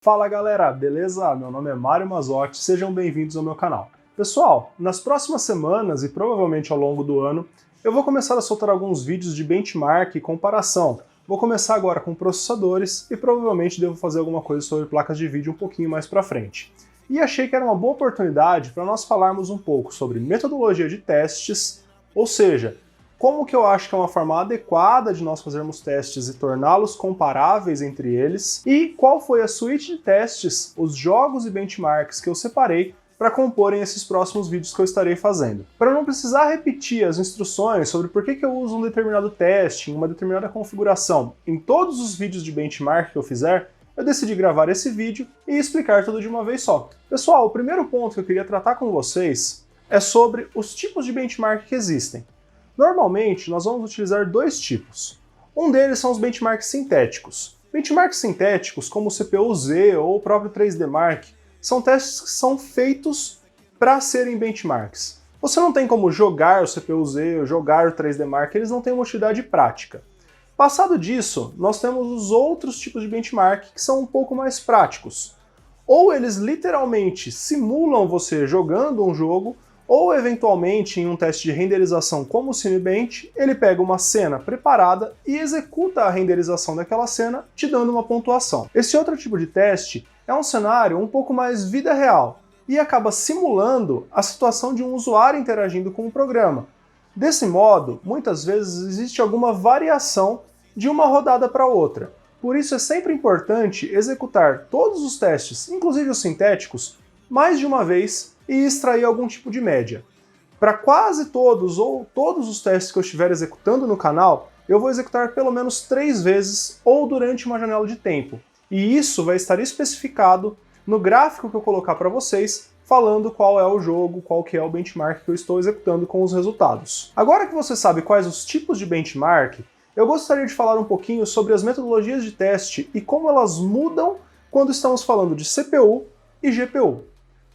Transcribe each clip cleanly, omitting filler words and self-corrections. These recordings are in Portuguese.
Fala galera, beleza? Meu nome é Mário Mazzotti, sejam bem-vindos ao meu canal. Pessoal, nas próximas semanas e provavelmente ao longo do ano, eu vou começar a soltar alguns vídeos de benchmark e comparação. Vou começar agora com processadores e provavelmente devo fazer alguma coisa sobre placas de vídeo um pouquinho mais pra frente. E achei que era uma boa oportunidade para nós falarmos um pouco sobre metodologia de testes, ou seja, como que eu acho que é uma forma adequada de nós fazermos testes e torná-los comparáveis entre eles, e qual foi a suíte de testes, os jogos e benchmarks que eu separei para comporem esses próximos vídeos que eu estarei fazendo. Para não precisar repetir as instruções sobre por que eu uso um determinado teste em uma determinada configuração em todos os vídeos de benchmark que eu fizer, eu decidi gravar esse vídeo e explicar tudo de uma vez só. Pessoal, o primeiro ponto que eu queria tratar com vocês é sobre os tipos de benchmark que existem. Normalmente, nós vamos utilizar dois tipos. Um deles são os benchmarks sintéticos. Benchmarks sintéticos, como o CPU-Z ou o próprio 3D Mark, são testes que são feitos para serem benchmarks. Você não tem como jogar o CPU-Z ou jogar o 3D Mark, eles não têm uma utilidade prática. Passado disso, nós temos os outros tipos de benchmark que são um pouco mais práticos. Ou eles literalmente simulam você jogando um jogo, ou eventualmente em um teste de renderização como o Cinebench, ele pega uma cena preparada e executa a renderização daquela cena, te dando uma pontuação. Esse outro tipo de teste é um cenário um pouco mais vida real e acaba simulando a situação de um usuário interagindo com o programa. Desse modo, muitas vezes existe alguma variação de uma rodada para outra. Por isso é sempre importante executar todos os testes, inclusive os sintéticos, mais de uma vez e extrair algum tipo de média. Para quase todos ou todos os testes que eu estiver executando no canal, eu vou executar pelo menos 3 vezes ou durante uma janela de tempo. E isso vai estar especificado no gráfico que eu colocar para vocês, falando qual é o jogo, qual que é o benchmark que eu estou executando com os resultados. Agora que você sabe quais os tipos de benchmark, eu gostaria de falar um pouquinho sobre as metodologias de teste e como elas mudam quando estamos falando de CPU e GPU.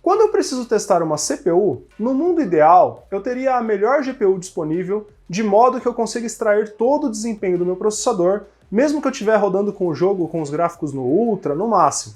Quando eu preciso testar uma CPU, no mundo ideal, eu teria a melhor GPU disponível, de modo que eu consiga extrair todo o desempenho do meu processador, mesmo que eu estiver rodando com o jogo com os gráficos no Ultra, no máximo.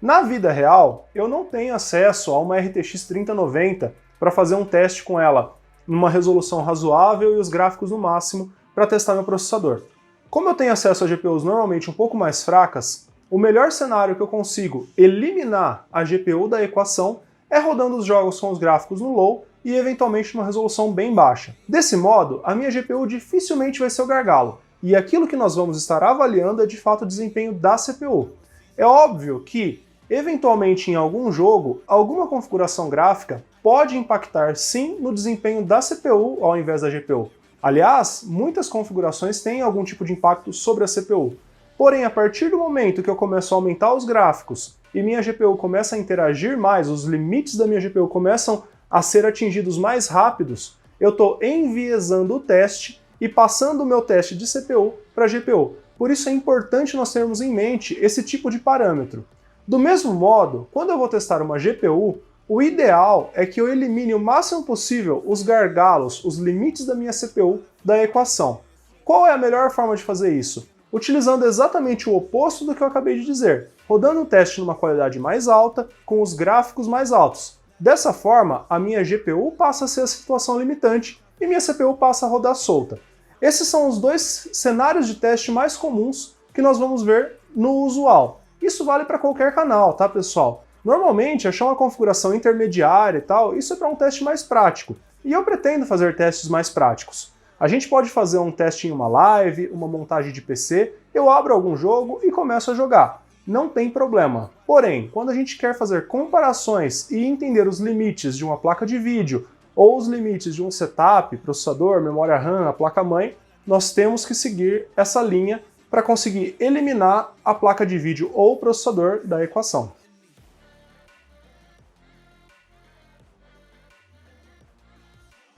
Na vida real, eu não tenho acesso a uma RTX 3090 para fazer um teste com ela numa resolução razoável e os gráficos no máximo para testar meu processador. Como eu tenho acesso a GPUs normalmente um pouco mais fracas, o melhor cenário que eu consigo eliminar a GPU da equação é rodando os jogos com os gráficos no low e eventualmente numa resolução bem baixa. Desse modo, a minha GPU dificilmente vai ser o gargalo, e aquilo que nós vamos estar avaliando é de fato o desempenho da CPU. É óbvio que, eventualmente em algum jogo, alguma configuração gráfica pode impactar sim no desempenho da CPU ao invés da GPU. Aliás, muitas configurações têm algum tipo de impacto sobre a CPU. Porém, a partir do momento que eu começo a aumentar os gráficos e minha GPU começa a interagir mais, os limites da minha GPU começam a ser atingidos mais rápidos, eu estou enviesando o teste e passando o meu teste de CPU para GPU. Por isso é importante nós termos em mente esse tipo de parâmetro. Do mesmo modo, quando eu vou testar uma GPU, o ideal é que eu elimine o máximo possível os gargalos, os limites da minha CPU da equação. Qual é a melhor forma de fazer isso? Utilizando exatamente o oposto do que eu acabei de dizer, rodando um teste numa qualidade mais alta, com os gráficos mais altos. Dessa forma, a minha GPU passa a ser a situação limitante e minha CPU passa a rodar solta. Esses são os dois cenários de teste mais comuns que nós vamos ver no usual. Isso vale para qualquer canal, tá pessoal? Normalmente, achar uma configuração intermediária e tal, isso é para um teste mais prático. E eu pretendo fazer testes mais práticos. A gente pode fazer um teste em uma live, uma montagem de PC, eu abro algum jogo e começo a jogar. Não tem problema. Porém, quando a gente quer fazer comparações e entender os limites de uma placa de vídeo ou os limites de um setup, processador, memória RAM, a placa-mãe, nós temos que seguir essa linha para conseguir eliminar a placa de vídeo ou o processador da equação.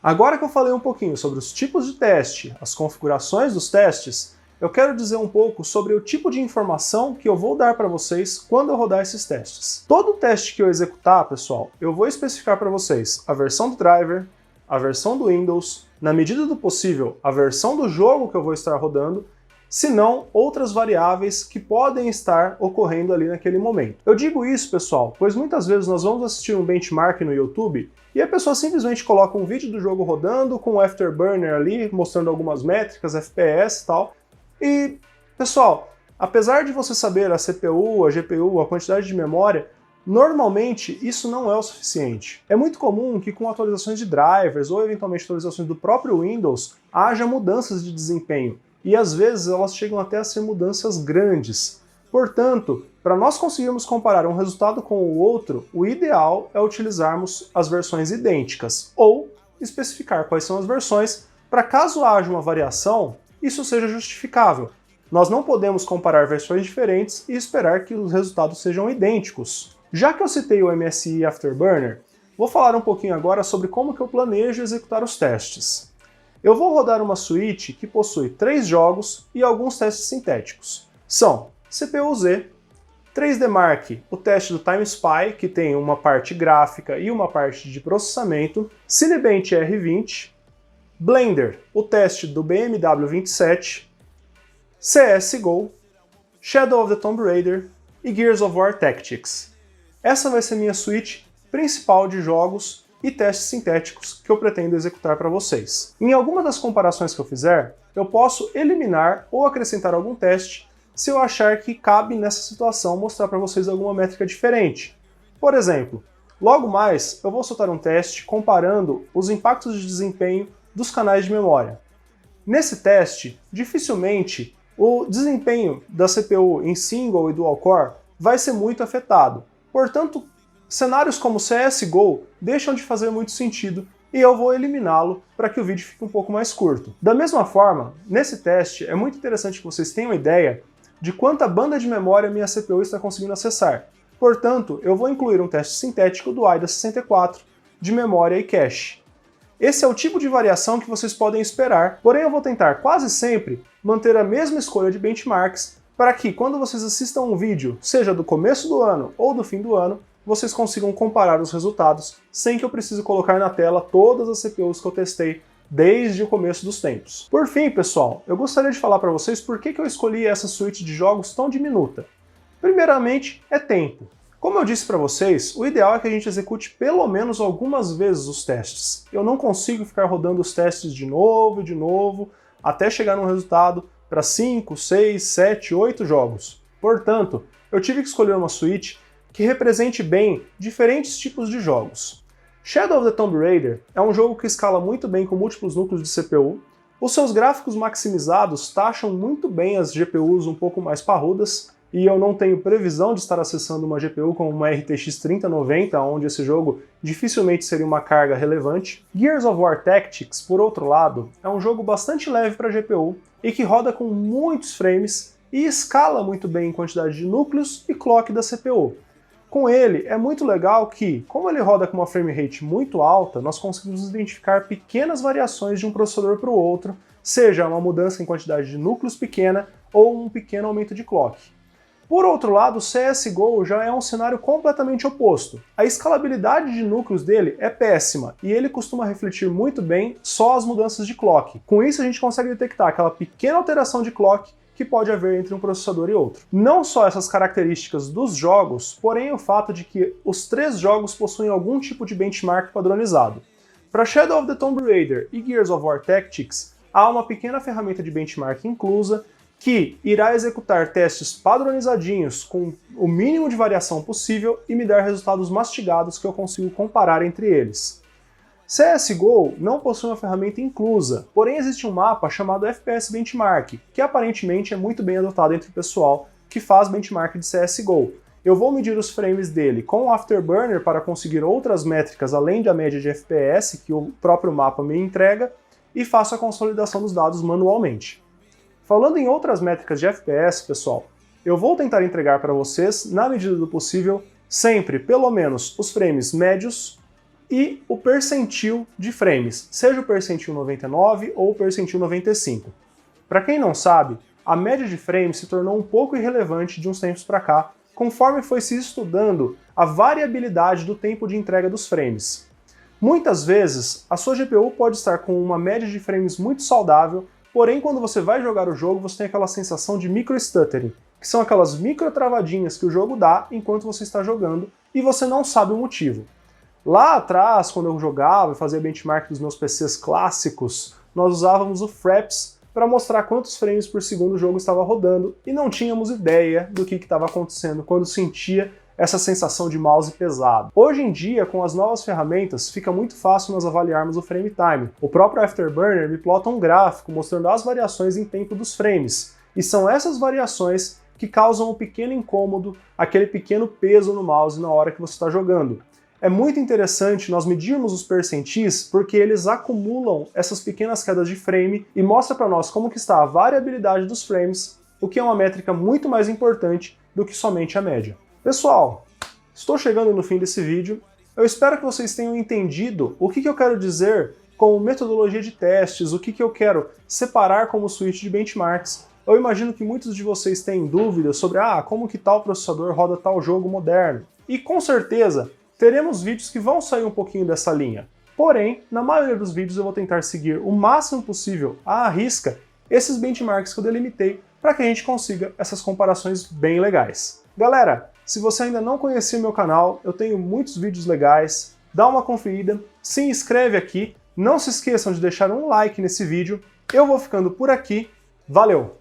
Agora que eu falei um pouquinho sobre os tipos de teste, as configurações dos testes, eu quero dizer um pouco sobre o tipo de informação que eu vou dar para vocês quando eu rodar esses testes. Todo teste que eu executar, pessoal, eu vou especificar para vocês a versão do driver, a versão do Windows, na medida do possível, a versão do jogo que eu vou estar rodando senão outras variáveis que podem estar ocorrendo ali naquele momento. Eu digo isso, pessoal, pois muitas vezes nós vamos assistir um benchmark no YouTube e a pessoa simplesmente coloca um vídeo do jogo rodando com o Afterburner ali, mostrando algumas métricas, FPS e tal. E, pessoal, apesar de você saber a CPU, a GPU, a quantidade de memória, normalmente isso não é o suficiente. É muito comum que com atualizações de drivers ou eventualmente atualizações do próprio Windows haja mudanças de desempenho. E às vezes elas chegam até a ser mudanças grandes. Portanto, para nós conseguirmos comparar um resultado com o outro, o ideal é utilizarmos as versões idênticas, ou especificar quais são as versões, para caso haja uma variação, isso seja justificável. Nós não podemos comparar versões diferentes e esperar que os resultados sejam idênticos. Já que eu citei o MSI Afterburner, vou falar um pouquinho agora sobre como que eu planejo executar os testes. Eu vou rodar uma suíte que possui 3 jogos e alguns testes sintéticos. São CPU-Z, 3D Mark, o teste do Time Spy, que tem uma parte gráfica e uma parte de processamento, Cinebench R20, Blender, o teste do BMW 27, CSGO, Shadow of the Tomb Raider e Gears of War Tactics. Essa vai ser minha suíte principal de jogos e testes sintéticos que eu pretendo executar para vocês. Em alguma das comparações que eu fizer, eu posso eliminar ou acrescentar algum teste se eu achar que cabe nessa situação mostrar para vocês alguma métrica diferente. Por exemplo, logo mais eu vou soltar um teste comparando os impactos de desempenho dos canais de memória. Nesse teste, dificilmente o desempenho da CPU em single e dual core vai ser muito afetado. Portanto, cenários como CSGO deixam de fazer muito sentido e eu vou eliminá-lo para que o vídeo fique um pouco mais curto. Da mesma forma, nesse teste é muito interessante que vocês tenham ideia de quanta banda de memória minha CPU está conseguindo acessar. Portanto, eu vou incluir um teste sintético do AIDA 64 de memória e cache. Esse é o tipo de variação que vocês podem esperar, porém eu vou tentar quase sempre manter a mesma escolha de benchmarks para que quando vocês assistam um vídeo, seja do começo do ano ou do fim do ano, vocês consigam comparar os resultados sem que eu precise colocar na tela todas as CPUs que eu testei desde o começo dos tempos. Por fim, pessoal, eu gostaria de falar para vocês por que eu escolhi essa suíte de jogos tão diminuta. Primeiramente, é tempo. Como eu disse para vocês, o ideal é que a gente execute pelo menos algumas vezes os testes. Eu não consigo ficar rodando os testes de novo, até chegar num resultado para 5, 6, 7, 8 jogos. Portanto, eu tive que escolher uma suíte que represente bem diferentes tipos de jogos. Shadow of the Tomb Raider é um jogo que escala muito bem com múltiplos núcleos de CPU, os seus gráficos maximizados taxam muito bem as GPUs um pouco mais parrudas, e eu não tenho previsão de estar acessando uma GPU com uma RTX 3090, onde esse jogo dificilmente seria uma carga relevante. Gears of War Tactics, por outro lado, é um jogo bastante leve para GPU e que roda com muitos frames e escala muito bem em quantidade de núcleos e clock da CPU. Com ele, é muito legal que, como ele roda com uma frame rate muito alta, nós conseguimos identificar pequenas variações de um processador para o outro, seja uma mudança em quantidade de núcleos pequena ou um pequeno aumento de clock. Por outro lado, o CSGO já é um cenário completamente oposto. A escalabilidade de núcleos dele é péssima, e ele costuma refletir muito bem só as mudanças de clock. Com isso a gente consegue detectar aquela pequena alteração de clock que pode haver entre um processador e outro. Não só essas características dos jogos, porém o fato de que os 3 jogos possuem algum tipo de benchmark padronizado. Para Shadow of the Tomb Raider e Gears of War Tactics, há uma pequena ferramenta de benchmark inclusa, que irá executar testes padronizadinhos com o mínimo de variação possível e me dar resultados mastigados que eu consigo comparar entre eles. CSGO não possui uma ferramenta inclusa, porém existe um mapa chamado FPS Benchmark, que aparentemente é muito bem adotado entre o pessoal que faz benchmark de CSGO. Eu vou medir os frames dele com o Afterburner para conseguir outras métricas além da média de FPS que o próprio mapa me entrega e faço a consolidação dos dados manualmente. Falando em outras métricas de FPS, pessoal, eu vou tentar entregar para vocês, na medida do possível, sempre pelo menos os frames médios e o percentil de frames, seja o percentil 99 ou o percentil 95. Para quem não sabe, a média de frames se tornou um pouco irrelevante de uns tempos para cá, conforme foi se estudando a variabilidade do tempo de entrega dos frames. Muitas vezes, a sua GPU pode estar com uma média de frames muito saudável, Porém, quando você vai jogar o jogo, você tem aquela sensação de micro-stuttering, que são aquelas micro-travadinhas que o jogo dá enquanto você está jogando e você não sabe o motivo. Lá atrás, quando eu jogava e fazia benchmark dos meus PCs clássicos, nós usávamos o Fraps para mostrar quantos frames por segundo o jogo estava rodando e não tínhamos ideia do que estava acontecendo quando sentia essa sensação de mouse pesado. Hoje em dia, com as novas ferramentas, fica muito fácil nós avaliarmos o frame time. O próprio Afterburner me plota um gráfico mostrando as variações em tempo dos frames, e são essas variações que causam um pequeno incômodo, aquele pequeno peso no mouse na hora que você está jogando. É muito interessante nós medirmos os percentis porque eles acumulam essas pequenas quedas de frame e mostra para nós como que está a variabilidade dos frames, o que é uma métrica muito mais importante do que somente a média. Pessoal, estou chegando no fim desse vídeo. Eu espero que vocês tenham entendido o que eu quero dizer com metodologia de testes, o que eu quero separar como suíte de benchmarks. Eu imagino que muitos de vocês têm dúvidas sobre como que tal processador roda tal jogo moderno. E com certeza teremos vídeos que vão sair um pouquinho dessa linha. Porém, na maioria dos vídeos eu vou tentar seguir o máximo possível à risca esses benchmarks que eu delimitei para que a gente consiga essas comparações bem legais. Galera, se você ainda não conhecia meu canal, eu tenho muitos vídeos legais, dá uma conferida, se inscreve aqui, não se esqueçam de deixar um like nesse vídeo. Eu vou ficando por aqui, valeu!